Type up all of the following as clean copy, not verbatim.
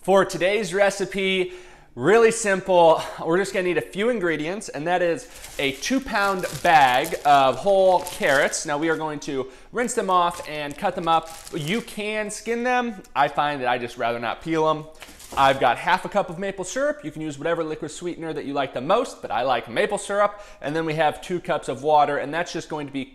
For today's recipe, really simple. We're just gonna need a few ingredients, and that is a 2-pound bag of whole carrots. Now we are going to rinse them off and cut them up. You can skin them. I find that I just rather not peel them. I've got half a cup of maple syrup. You can use whatever liquid sweetener that you like the most, but I like maple syrup. And then we have 2 cups of water, and that's just going to be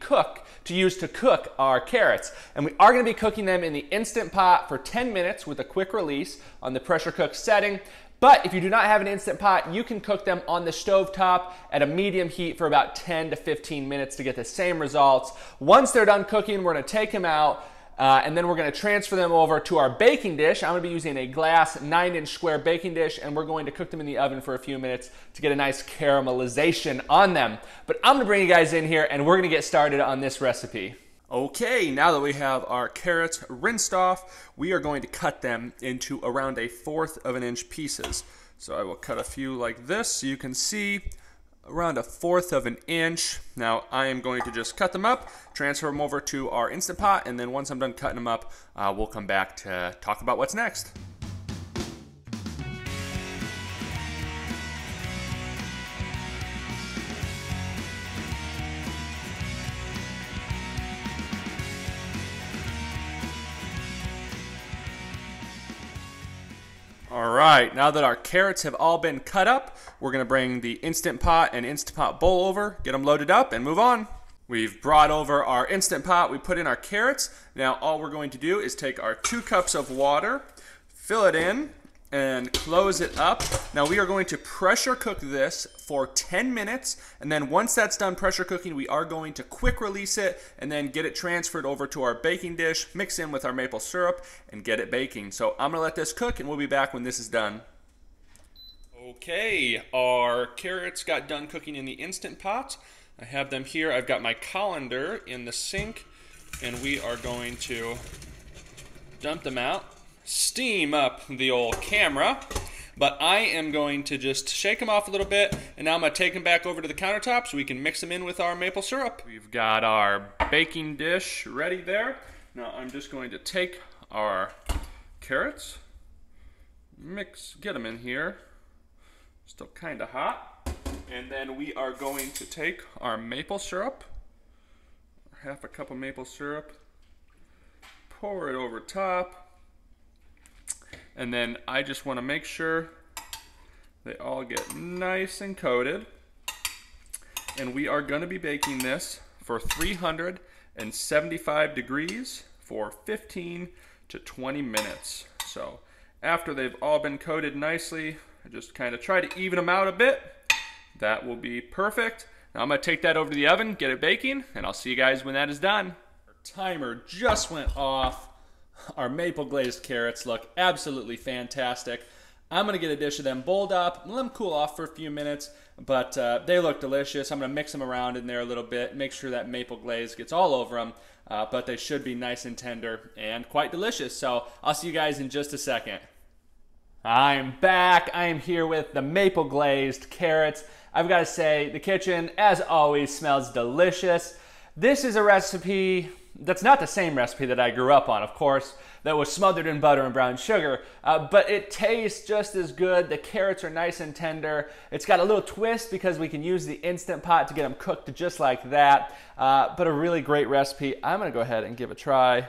used to cook our carrots. And we are going to be cooking them in the Instant Pot for 10 minutes with a quick release on the pressure cook setting. But if you do not have an Instant Pot, you can cook them on the stovetop at a medium heat for about 10 to 15 minutes to get the same results. Once they're done cooking, we're going to take them out. And then we're going to transfer them over to our baking dish. I'm going to be using a glass 9-inch square baking dish, and we're going to cook them in the oven for a few minutes to get a nice caramelization on them. But I'm going to bring you guys in here, and we're going to get started on this recipe. Okay, now that we have our carrots rinsed off, we are going to cut them into around 1/4 of an inch pieces. So I will cut a few like this so you can see. Around 1/4 of an inch. Now I am going to just cut them up, transfer them over to our Instant Pot, and then once I'm done cutting them up, we'll come back to talk about what's next. Alright, now that our carrots have all been cut up, we're going to bring the Instant Pot and Instant Pot bowl over, get them loaded up, and move on. We've brought over our Instant Pot, we put in our carrots. Now all we're going to do is take our 2 cups of water, fill it in, and close it up. Now we are going to pressure cook this for 10 minutes, and then once that's done pressure cooking, we are going to quick release it and then get it transferred over to our baking dish, mix in with our maple syrup, and get it baking. So I'm gonna let this cook, and we'll be back when this is done. Okay, our carrots got done cooking in the Instant Pot. I have them here. I've got my colander in the sink, and we are going to dump them out. Steam up the old camera, but I am going to just shake them off a little bit, and now I'm going to take them back over to the countertop so we can mix them in with our maple syrup. We've got our baking dish ready there. Now I'm just going to take our carrots, get them in here, still kind of hot, and then we are going to take our maple syrup, half a cup of maple syrup, pour it over top. And then I just want to make sure they all get nice and coated. And we are going to be baking this for 375 degrees for 15 to 20 minutes. So after they've all been coated nicely, I just kind of try to even them out a bit. That will be perfect. Now I'm going to take that over to the oven, get it baking, and I'll see you guys when that is done. Our timer just went off. Our maple glazed carrots look absolutely fantastic. I'm going to get a dish of them bowled up, let them cool off for a few minutes, but they look delicious. I'm going to mix them around in there a little bit, make sure that maple glaze gets all over them, but they should be nice and tender and quite delicious. So I'll see you guys in just a second. I'm back. I am here with the maple glazed carrots. I've got to say, the kitchen, as always, smells delicious. This is a recipe that's not the same recipe that I grew up on, of course, that was smothered in butter and brown sugar, but it tastes just as good. The carrots are nice and tender. It's got a little twist because we can use the Instant Pot to get them cooked just like that, but a really great recipe. I'm going to go ahead and give it a try.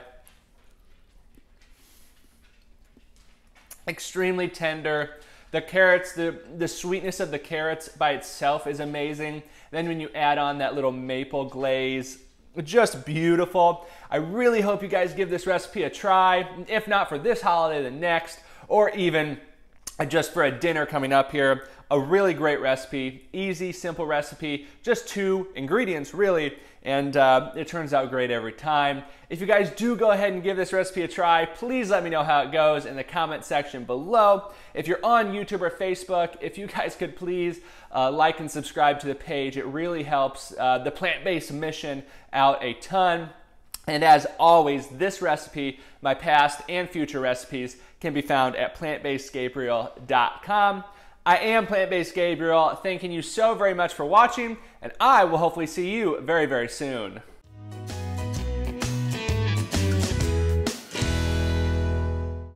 Extremely tender. The carrots, the sweetness of the carrots by itself is amazing. Then when you add on that little maple glaze, just beautiful. I really hope you guys give this recipe a try. If not for this holiday, the next, or even just for a dinner coming up here. A really great recipe, easy, simple recipe, just 2 ingredients really, and it turns out great every time. If you guys do go ahead and give this recipe a try, please let me know how it goes in the comment section below. If you're on YouTube or Facebook, if you guys could please like and subscribe to the page, it really helps the plant-based mission out a ton. And as always, this recipe, my past and future recipes, can be found at plantbasedgabriel.com. I am Plant-Based Gabriel, thanking you so very much for watching, and I will hopefully see you very, very soon.